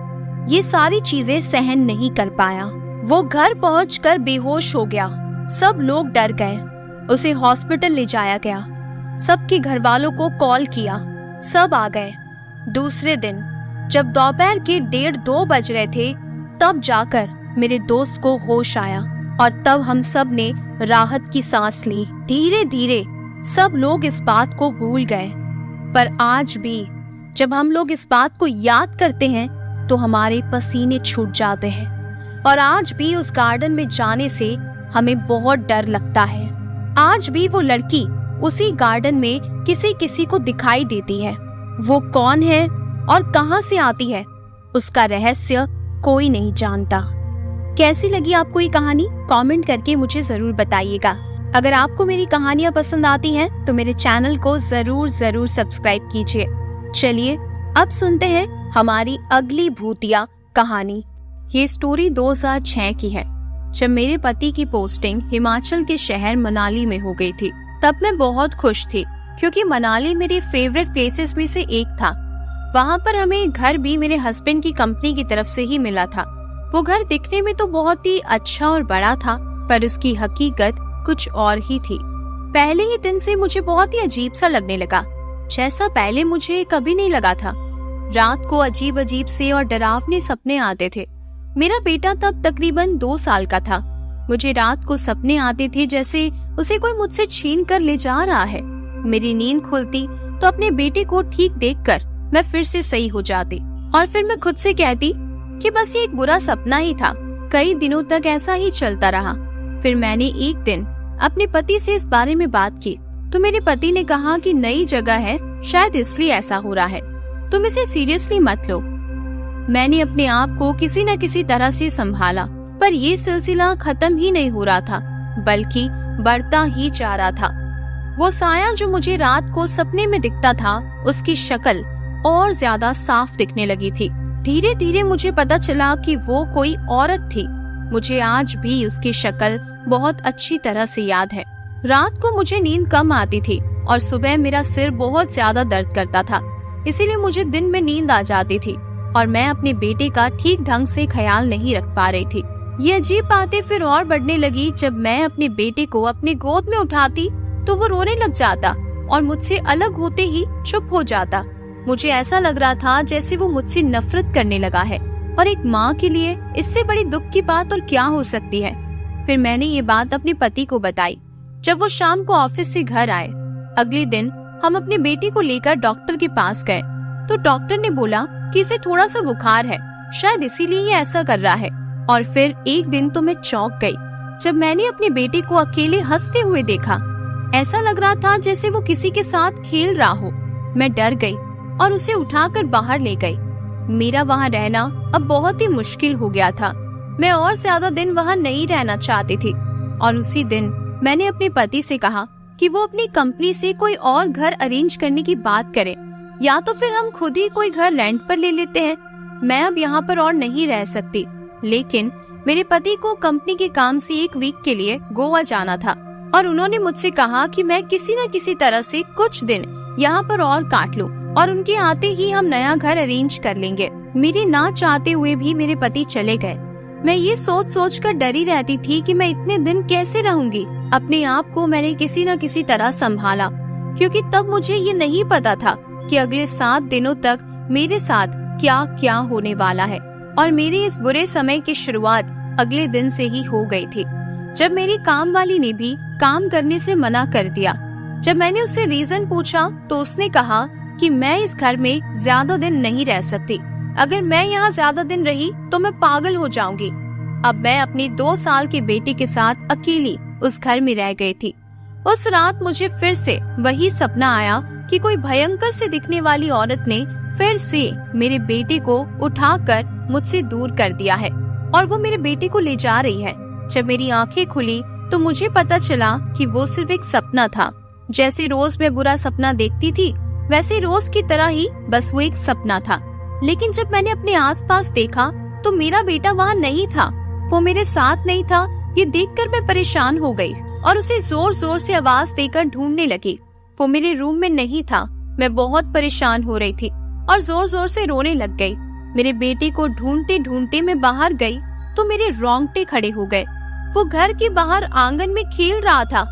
ये सारी चीजें सहन नहीं कर पाया। वो घर पहुंचकर बेहोश हो गया। सब लोग डर गए। उसे हॉस्पिटल ले जाया गया। सबके घर वालों को कॉल किया, सब आ गए। दूसरे दिन जब दोपहर के 1:30-2 बज रहे थे तब जाकर मेरे दोस्त को होश आया और तब हम सब ने राहत की सांस ली। धीरे धीरे सब लोग इस बात को भूल गए, पर आज भी जब हम लोग इस बात को याद करते हैं तो हमारे पसीने छूट जाते हैं। और आज भी उस गार्डन में जाने से हमें बहुत डर लगता है। आज भी वो लड़की उसी गार्डन में किसी किसी को दिखाई देती है। वो कौन है और कहां से आती है, उसका रहस्य कोई नहीं जानता। कैसी लगी आपको ये कहानी? कमेंट करके मुझे जरूर बताइएगा। अगर आपको मेरी कहानियां पसंद आती हैं तो मेरे चैनल को जरूर सब्सक्राइब कीजिए। चलिए अब सुनते हैं हमारी अगली भूतिया कहानी। ये स्टोरी 2006 की है, जब मेरे पति की पोस्टिंग हिमाचल के शहर मनाली में हो गई थी। तब मैं बहुत खुश थी क्योंकि मनाली मेरी फेवरेट प्लेसेस में से एक था। वहाँ पर हमें घर भी मेरे हस्बैंड की कंपनी की तरफ से ही मिला था। वो घर दिखने में तो बहुत ही अच्छा और बड़ा था, पर उसकी हकीकत कुछ और ही थी। पहले ही दिन से मुझे बहुत ही अजीब सा लगने लगा, जैसा पहले मुझे कभी नहीं लगा था। रात को अजीब अजीब से और डरावने सपने आते थे। मेरा बेटा तब तकरीबन 2 साल का था। मुझे रात को सपने आते थे जैसे उसे कोई मुझसे छीन कर ले जा रहा है। मेरी नींद खुलती तो अपने बेटे को ठीक देखकर मैं फिर से सही हो जाती और फिर मैं खुद से कहती कि बस ये एक बुरा सपना ही था। कई दिनों तक ऐसा ही चलता रहा। फिर मैंने एक दिन अपने पति से इस बारे में बात की तो मेरे पति ने कहा कि नई जगह है, शायद इसलिए ऐसा हो रहा है, तुम इसे सीरियसली मत लो। मैंने अपने आप को किसी न किसी तरह से संभाला, पर ये सिलसिला खत्म ही नहीं हो रहा था, बल्कि बढ़ता ही जा रहा था। वो साया जो मुझे रात को सपने में दिखता था, उसकी शक्ल और ज्यादा साफ दिखने लगी थी। धीरे धीरे मुझे पता चला कि वो कोई औरत थी। मुझे आज भी उसकी शक्ल बहुत अच्छी तरह से याद है। रात को मुझे नींद कम आती थी और सुबह मेरा सिर बहुत ज्यादा दर्द करता था, इसीलिए मुझे दिन में नींद आ जाती थी और मैं अपने बेटे का ठीक ढंग से ख्याल नहीं रख पा रही थी। ये अजीब बातें फिर और बढ़ने लगी जब मैं अपने बेटे को अपने गोद में उठाती तो वो रोने लग जाता और मुझसे अलग होते ही चुप हो जाता। मुझे ऐसा लग रहा था जैसे वो मुझसे नफरत करने लगा है, और एक माँ के लिए इससे बड़ी दुख की बात और क्या हो सकती है। फिर मैंने ये बात अपने पति को बताई। जब वो शाम को ऑफिस से घर आए, अगले दिन हम अपने बेटे को लेकर डॉक्टर के पास गए तो डॉक्टर ने बोला कि इसे थोड़ा सा बुखार है, शायद इसीलिए ये ऐसा कर रहा है। और फिर एक दिन तो मैं चौंक गई जब मैंने अपने बेटे को अकेले हंसते हुए देखा। ऐसा लग रहा था जैसे वो किसी के साथ खेल रहा हो। मैं डर गई और उसे उठाकर बाहर ले गई। मेरा वहाँ रहना अब बहुत ही मुश्किल हो गया था। मैं और ज्यादा दिन वहाँ नहीं रहना चाहती थी और उसी दिन मैंने अपने पति से कहा कि वो अपनी कंपनी से कोई और घर अरेंज करने की बात करे, या तो फिर हम खुद ही कोई घर रेंट पर ले लेते हैं। मैं अब यहाँ पर और नहीं रह सकती। लेकिन मेरे पति को कंपनी के काम से 1 वीक के लिए गोवा जाना था और उन्होंने मुझसे कहा कि मैं किसी न किसी तरह से कुछ दिन यहाँ पर और काट लूं और उनके आते ही हम नया घर अरेंज कर लेंगे। मेरे ना चाहते हुए भी मेरे पति चले गए। मैं ये सोच सोच कर डरी रहती थी कि मैं इतने दिन कैसे रहूंगी। अपने आप को मैंने किसी न किसी तरह संभाला, क्योंकि तब मुझे ये नहीं पता था कि अगले 7 दिनों तक मेरे साथ क्या क्या होने वाला है। और मेरी इस बुरे समय की शुरुआत अगले दिन से ही हो गई थी, जब मेरी काम वाली ने भी काम करने से मना कर दिया। जब मैंने उससे रीजन पूछा तो उसने कहा कि मैं इस घर में ज्यादा दिन नहीं रह सकती। अगर मैं यहाँ ज्यादा दिन रही तो मैं पागल हो जाऊंगी। अब मैं अपनी 2 साल के बेटे के साथ अकेली उस घर में रह गई थी। उस रात मुझे फिर से वही सपना आया कि कोई भयंकर से दिखने वाली औरत ने फिर से मेरे बेटे को उठाकर मुझसे दूर कर दिया है और वो मेरे बेटे को ले जा रही है। जब मेरी आंखें खुली तो मुझे पता चला कि वो सिर्फ एक सपना था। जैसे रोज मैं बुरा सपना देखती थी, वैसे रोज की तरह ही बस वो एक सपना था। लेकिन जब मैंने अपने आसपास देखा तो मेरा बेटा वहाँ नहीं था, वो मेरे साथ नहीं था। ये देखकर मैं परेशान हो गई और उसे जोर जोर से आवाज देकर ढूंढने लगी। वो मेरे रूम में नहीं था। मैं बहुत परेशान हो रही थी और जोर जोर से रोने लग गई। मेरे बेटे को ढूंढते ढूंढते मैं बाहर गई तो मेरे रोंगटे खड़े हो गए। वो घर के बाहर आंगन में खेल रहा था।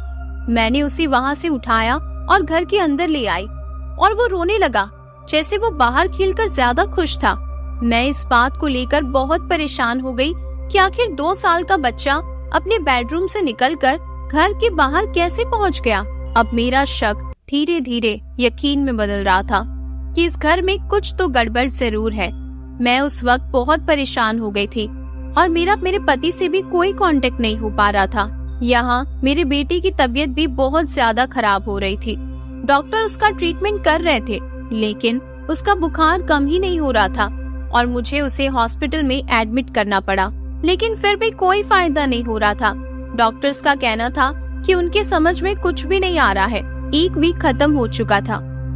मैंने उसे वहाँ से उठाया और घर के अंदर ले आई और वो रोने लगा, जैसे वो बाहर खेलकर ज्यादा खुश था। मैं इस बात को लेकर बहुत परेशान हो गई कि आखिर 2 साल का बच्चा अपने बेडरूम से निकलकर घर के बाहर कैसे पहुंच गया। अब मेरा शक धीरे धीरे यकीन में बदल रहा था कि इस घर में कुछ तो गड़बड़ जरूर है। मैं उस वक्त बहुत परेशान हो गई थी और मेरे पति से भी कोई कांटेक्ट नहीं हो पा रहा था। यहाँ मेरे बेटे की तबीयत भी बहुत ज्यादा खराब हो रही थी। डॉक्टर उसका ट्रीटमेंट कर रहे थे, लेकिन उसका बुखार कम ही नहीं हो रहा था और मुझे उसे हॉस्पिटल में एडमिट करना पड़ा। लेकिन फिर भी कोई फायदा नहीं हो रहा था। डॉक्टर्स का कहना था कि उनके समझ में कुछ भी नहीं आ रहा है। 1 वीक खत्म हो चुका था।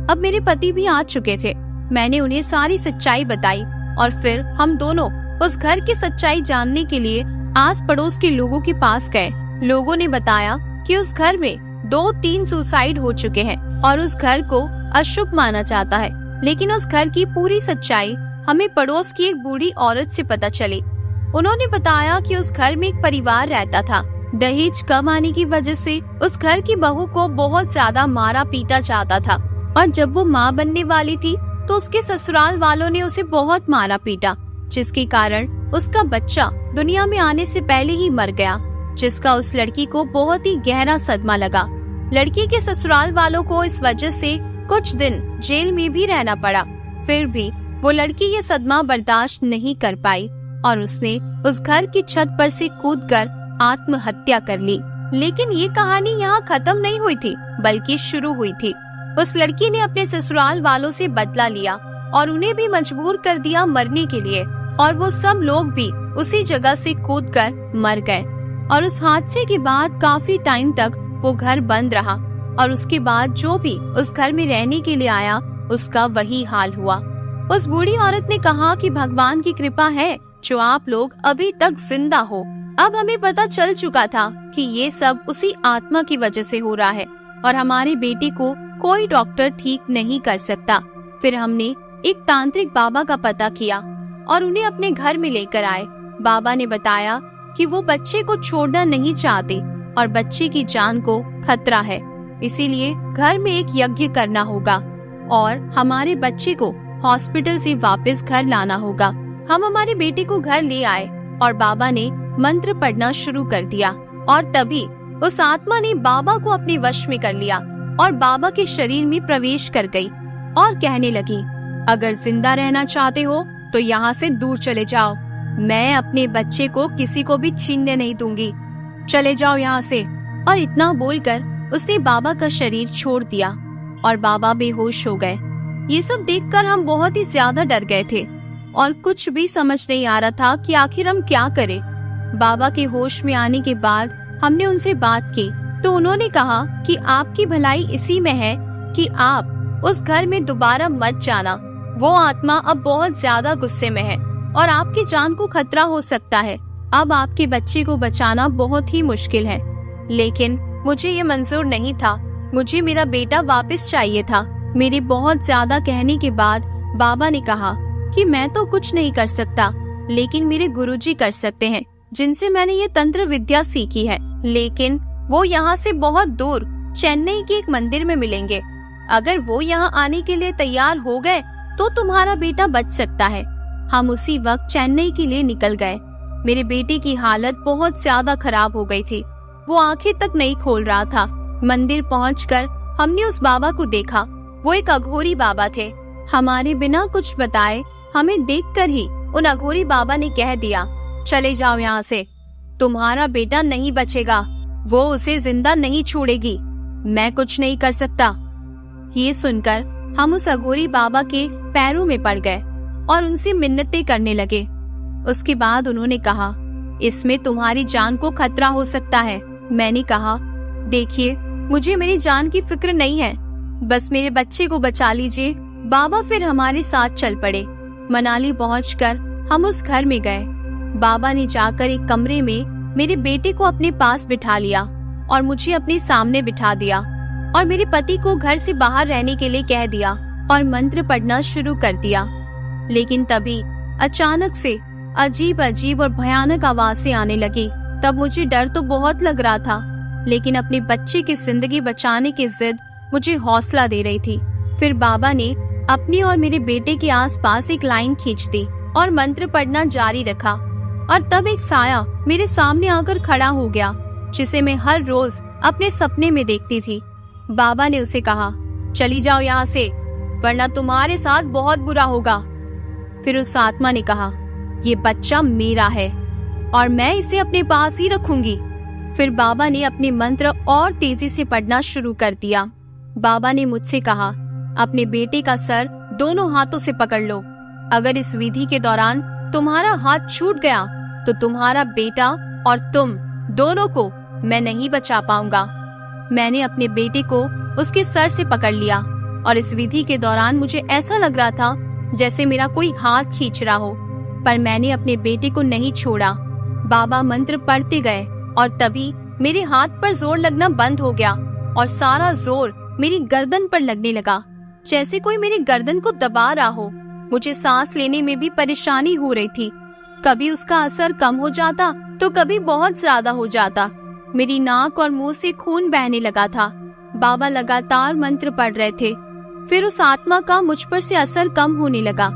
अब मेरे पति भी आ चुके थे। मैंने उन्हें सारी सच्चाई बताई और फिर हम दोनों उस घर की सच्चाई जानने के लिए आस पड़ोस के लोगों के पास गए। लोगों ने बताया कि उस घर में 2-3 सुसाइड हो चुके हैं और उस घर को अशुभ माना जाता है। लेकिन उस घर की पूरी सच्चाई हमें पड़ोस की एक बूढ़ी औरत से पता चली। उन्होंने बताया कि उस घर में एक परिवार रहता था। दहेज कम आने की वजह से उस घर की बहू को बहुत ज्यादा मारा पीटा जाता था और जब वो माँ बनने वाली थी तो उसके ससुराल वालों ने उसे बहुत मारा पीटा, जिसके कारण उसका बच्चा दुनिया में आने से पहले ही मर गया, जिसका उस लड़की को बहुत ही गहरा सदमा लगा। लड़की के ससुराल वालों को इस वजह से कुछ दिन जेल में भी रहना पड़ा। फिर भी वो लड़की ये सदमा बर्दाश्त नहीं कर पाई और उसने उस घर की छत पर से कूदकर आत्महत्या कर ली। लेकिन ये कहानी यहाँ खत्म नहीं हुई थी, बल्कि शुरू हुई थी। उस लड़की ने अपने ससुराल वालों से बदला लिया और उन्हें भी मजबूर कर दिया मरने के लिए और वो सब लोग भी उसी जगह से कूदकर मर गए। और उस हादसे के बाद काफी टाइम तक वो घर बंद रहा और उसके बाद जो भी उस घर में रहने के लिए आया उसका वही हाल हुआ। उस बूढ़ी औरत ने कहा कि भगवान की कृपा है जो आप लोग अभी तक जिंदा हो। अब हमें पता चल चुका था कि ये सब उसी आत्मा की वजह से हो रहा है और हमारे बेटे को कोई डॉक्टर ठीक नहीं कर सकता। फिर हमने एक तांत्रिक बाबा का पता किया और उन्हें अपने घर में लेकर आए। बाबा ने बताया कि वो बच्चे को छोड़ना नहीं चाहते और बच्चे की जान को खतरा है, इसीलिए घर में एक यज्ञ करना होगा और हमारे बच्चे को हॉस्पिटल से वापस घर लाना होगा। हम हमारे बेटे को घर ले आए और बाबा ने मंत्र पढ़ना शुरू कर दिया और तभी उस आत्मा ने बाबा को अपने वश में कर लिया और बाबा के शरीर में प्रवेश कर गई और कहने लगी, अगर जिंदा रहना चाहते हो तो यहाँ से दूर चले जाओ। मैं अपने बच्चे को किसी को भी छीनने नहीं दूंगी, चले जाओ यहाँ से। और इतना बोलकर उसने बाबा का शरीर छोड़ दिया और बाबा बेहोश हो गए। ये सब देखकर हम बहुत ही ज्यादा डर गए थे और कुछ भी समझ नहीं आ रहा था कि आखिर हम क्या करें। बाबा के होश में आने के बाद हमने उनसे बात की तो उन्होंने कहा कि आपकी भलाई इसी में है कि आप उस घर में दोबारा मत जाना। वो आत्मा अब बहुत ज्यादा गुस्से में है और आपकी जान को खतरा हो सकता है। अब आपके बच्चे को बचाना बहुत ही मुश्किल है। लेकिन मुझे ये मंजूर नहीं था। मुझे मेरा बेटा वापस चाहिए था। मेरे बहुत ज्यादा कहने के बाद बाबा ने कहा कि मैं तो कुछ नहीं कर सकता, लेकिन मेरे गुरुजी कर सकते हैं, जिनसे मैंने ये तंत्र विद्या सीखी है। लेकिन वो यहाँ से बहुत दूर चेन्नई के एक मंदिर में मिलेंगे। अगर वो यहाँ आने के लिए तैयार हो गए तो तुम्हारा बेटा बच सकता है। हम उसी वक्त चेन्नई के लिए निकल गए। मेरे बेटे की हालत बहुत ज्यादा खराब हो गई थी। वो आंखें तक नहीं खोल रहा था। मंदिर पहुंचकर हमने उस बाबा को देखा। वो एक अघोरी बाबा थे। हमारे बिना कुछ बताए हमें देखकर ही उन अघोरी बाबा ने कह दिया, चले जाओ यहाँ से, तुम्हारा बेटा नहीं बचेगा, वो उसे जिंदा नहीं छोड़ेगी, मैं कुछ नहीं कर सकता। ये सुनकर हम उस अघोरी बाबा के पैरों में पड़ गए और उनसे मिन्नतें करने लगे। उसके बाद उन्होंने कहा, इसमें तुम्हारी जान को खतरा हो सकता है। मैंने कहा, देखिए, मुझे मेरी जान की फिक्र नहीं है, बस मेरे बच्चे को बचा लीजिए। बाबा फिर हमारे साथ चल पड़े। मनाली पहुंचकर हम उस घर में गए। बाबा ने जाकर एक कमरे में मेरे बेटे को अपने पास बिठा लिया और मुझे अपने सामने बिठा दिया और मेरे पति को घर से बाहर रहने के लिए कह दिया और मंत्र पढ़ना शुरू कर दिया। लेकिन तभी अचानक से अजीब अजीब और भयानक आवाजें आने लगी। तब मुझे डर तो बहुत लग रहा था, लेकिन अपने बच्चे की जिंदगी बचाने की जिद मुझे हौसला दे रही थी। फिर बाबा ने अपनी और मेरे बेटे के आसपास एक लाइन खींच दी और मंत्र पढ़ना जारी रखा। और तब एक साया मेरे सामने आकर खड़ा हो गया, जिसे मैं हर रोज अपने सपने में देखती थी। बाबा ने उसे कहा, चली जाओ यहाँ से, वरना तुम्हारे साथ बहुत बुरा होगा। फिर उस आत्मा ने कहा, ये बच्चा मेरा है और मैं इसे अपने पास ही रखूंगी। फिर बाबा ने अपने मंत्र और तेजी से पढ़ना शुरू कर दिया। बाबा ने मुझसे कहा, अपने बेटे का सर दोनों हाथों से पकड़ लो। अगर इस विधि के दौरान तुम्हारा हाथ छूट गया तो तुम्हारा बेटा और तुम दोनों को मैं नहीं बचा पाऊंगा। मैंने अपने बेटे को उसके सर से पकड़ लिया और इस विधि के दौरान मुझे ऐसा लग रहा था जैसे मेरा कोई हाथ खींच रहा हो, पर मैंने अपने बेटे को नहीं छोड़ा। बाबा मंत्र पढ़ते गए और तभी मेरे हाथ पर जोर लगना बंद हो गया और सारा जोर मेरी गर्दन पर लगने लगा, जैसे कोई मेरी गर्दन को दबा रहा हो। मुझे सांस लेने में भी परेशानी हो रही थी। कभी उसका असर कम हो जाता तो कभी बहुत ज्यादा हो जाता। मेरी नाक और मुंह से खून बहने लगा था। बाबा लगातार मंत्र पढ़ रहे थे। फिर उस आत्मा का मुझ पर से असर कम होने लगा।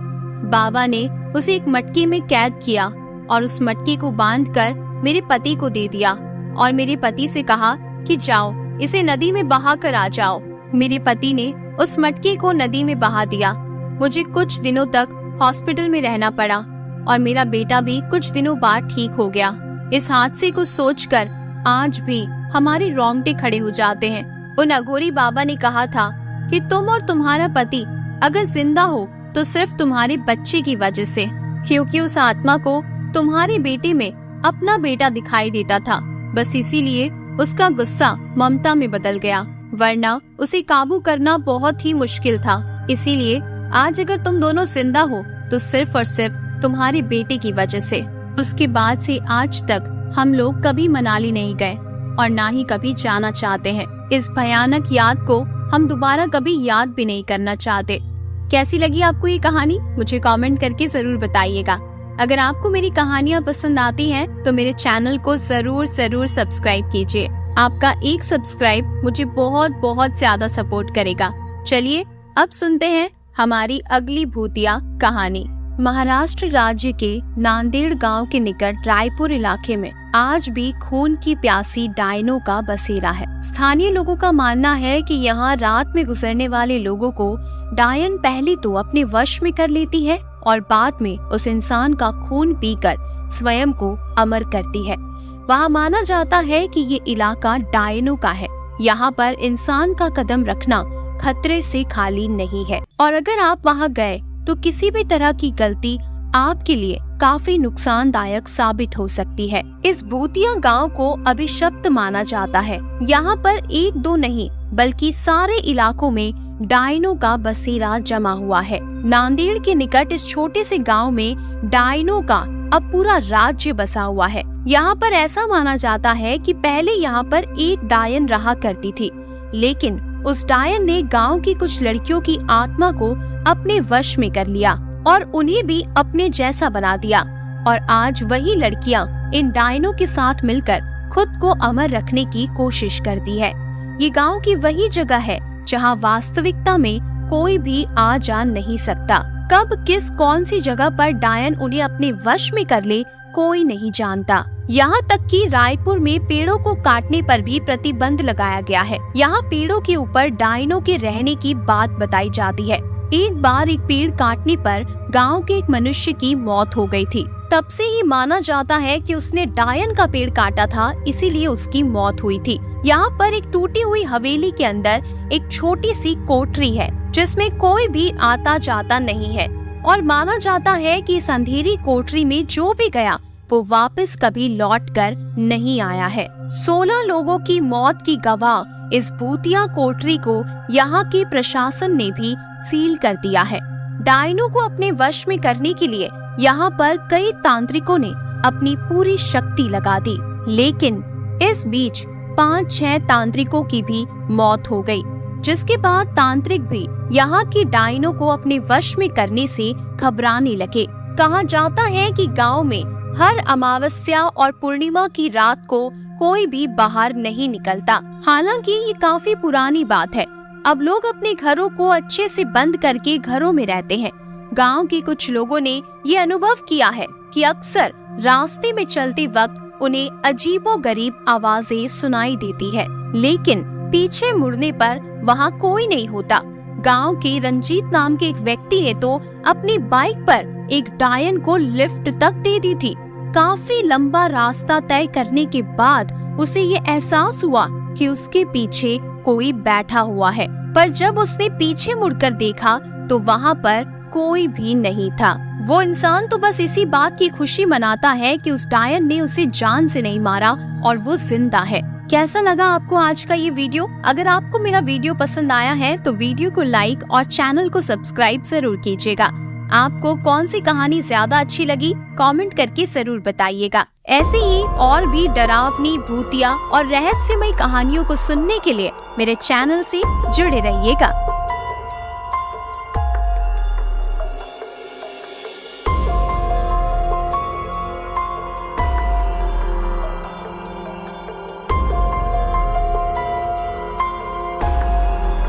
बाबा ने उसे एक मटके में कैद किया और उस मटके को बांधकर मेरे पति को दे दिया और मेरे पति से कहा कि जाओ, इसे नदी में बहा कर आ जाओ। मेरे पति ने उस मटके को नदी में बहा दिया। मुझे कुछ दिनों तक हॉस्पिटल में रहना पड़ा और मेरा बेटा भी कुछ दिनों बाद ठीक हो गया। इस हादसे को सोचकर आज भी हमारे रोंगटे खड़े हो जाते हैं। उन अघोरी बाबा ने कहा था कि तुम और तुम्हारा पति अगर जिंदा हो तो सिर्फ तुम्हारे बच्चे की वजह से, क्योंकि उस आत्मा को तुम्हारे बेटे में अपना बेटा दिखाई देता था। बस इसीलिए उसका गुस्सा ममता में बदल गया, वरना उसे काबू करना बहुत ही मुश्किल था। इसीलिए आज अगर तुम दोनों जिंदा हो तो सिर्फ और सिर्फ तुम्हारे बेटे की वजह से। उसके बाद से आज तक हम लोग कभी मनाली नहीं गए और ना ही कभी जाना चाहते हैं। इस भयानक याद को हम दोबारा कभी याद भी नहीं करना चाहते। कैसी लगी आपको ये कहानी? मुझे कमेंट करके जरूर बताइएगा। अगर आपको मेरी कहानियाँ पसंद आती हैं तो मेरे चैनल को जरूर सब्सक्राइब कीजिए। आपका एक सब्सक्राइब मुझे बहुत बहुत ज्यादा सपोर्ट करेगा। चलिए अब सुनते हैं हमारी अगली भूतिया कहानी। महाराष्ट्र राज्य के नांदेड़ गांव के निकट रायपुर इलाके में आज भी खून की प्यासी डायनों का बसेरा है। स्थानीय लोगों का मानना है कि यहाँ रात में गुजरने वाले लोगों को डायन पहले तो अपने वश में कर लेती है और बाद में उस इंसान का खून पीकर स्वयं को अमर करती है। वहाँ माना जाता है कि ये इलाका डायनों का है। यहाँ पर इंसान का कदम रखना खतरे से खाली नहीं है और अगर आप वहाँ गए तो किसी भी तरह की गलती आपके लिए काफी नुकसानदायक साबित हो सकती है। इस भूतिया गांव को अभिशप्त माना जाता है। यहाँ पर एक दो नहीं बल्कि सारे इलाकों में डायनों का बसेरा जमा हुआ है। नांदेड़ के निकट इस छोटे से गांव में डायनो का अब पूरा राज्य बसा हुआ है। यहाँ पर ऐसा माना जाता है कि पहले यहाँ पर एक डायन रहा करती थी, लेकिन उस डायन ने गांव की कुछ लड़कियों की आत्मा को अपने वश में कर लिया और उन्हें भी अपने जैसा बना दिया। और आज वही लड़कियां इन डायनों के साथ मिलकर खुद को अमर रखने की कोशिश करती है। ये गांव की वही जगह है जहां वास्तविकता में कोई भी आ जा नहीं सकता। कब किस कौन सी जगह पर डायन उन्हें अपने वश में कर ले कोई नहीं जानता। यहाँ तक कि रायपुर में पेड़ों को काटने पर भी प्रतिबंध लगाया गया है। यहाँ पेड़ों के ऊपर डायनों के रहने की बात बताई जाती है। एक बार एक पेड़ काटने पर गांव के एक मनुष्य की मौत हो गई थी। तब से ही माना जाता है कि उसने डायन का पेड़ काटा था, इसीलिए उसकी मौत हुई थी। यहाँ पर एक टूटी हुई हवेली के अंदर एक छोटी सी कोठरी है जिसमें कोई भी आता जाता नहीं है और माना जाता है कि इस अंधेरी कोठरी में जो भी गया वो वापस कभी लौट कर नहीं आया है। 16 लोगों की मौत की गवाह इस भूतिया कोठरी को यहाँ के प्रशासन ने भी सील कर दिया है। डायनों को अपने वश में करने के लिए यहाँ पर कई तांत्रिकों ने अपनी पूरी शक्ति लगा दी, लेकिन इस बीच 5-6 तांत्रिकों की भी मौत हो गई, जिसके बाद तांत्रिक भी यहाँ की डायनों को अपने वश में करने से घबराने लगे। कहा जाता है कि गांव में हर अमावस्या और पूर्णिमा की रात को कोई भी बाहर नहीं निकलता। हालांकि ये काफी पुरानी बात है। अब लोग अपने घरों को अच्छे से बंद करके घरों में रहते हैं। गांव के कुछ लोगों ने ये अनुभव किया है कि अक्सर रास्ते में चलते वक्त उन्हें अजीबोगरीब आवाजें सुनाई देती है, लेकिन पीछे मुड़ने पर वहाँ कोई नहीं होता। गांव के रंजीत नाम के एक व्यक्ति ने तो अपनी बाइक पर एक डायन को लिफ्ट तक दे दी थी। काफी लंबा रास्ता तय करने के बाद उसे ये एहसास हुआ कि उसके पीछे कोई बैठा हुआ है, पर जब उसने पीछे मुड़कर देखा तो वहाँ पर कोई भी नहीं था। वो इंसान तो बस इसी बात की खुशी मनाता है कि उस डायन ने उसे जान से नहीं मारा और वो जिंदा है। कैसा लगा आपको आज का ये वीडियो? अगर आपको मेरा वीडियो पसंद आया है तो वीडियो को लाइक और चैनल को सब्सक्राइब जरूर कीजिएगा। आपको कौन सी कहानी ज्यादा अच्छी लगी कमेंट करके जरूर बताइएगा। ऐसे ही और भी डरावनी, भूतिया और रहस्यमय कहानियों को सुनने के लिए मेरे चैनल से जुड़े रहिएगा।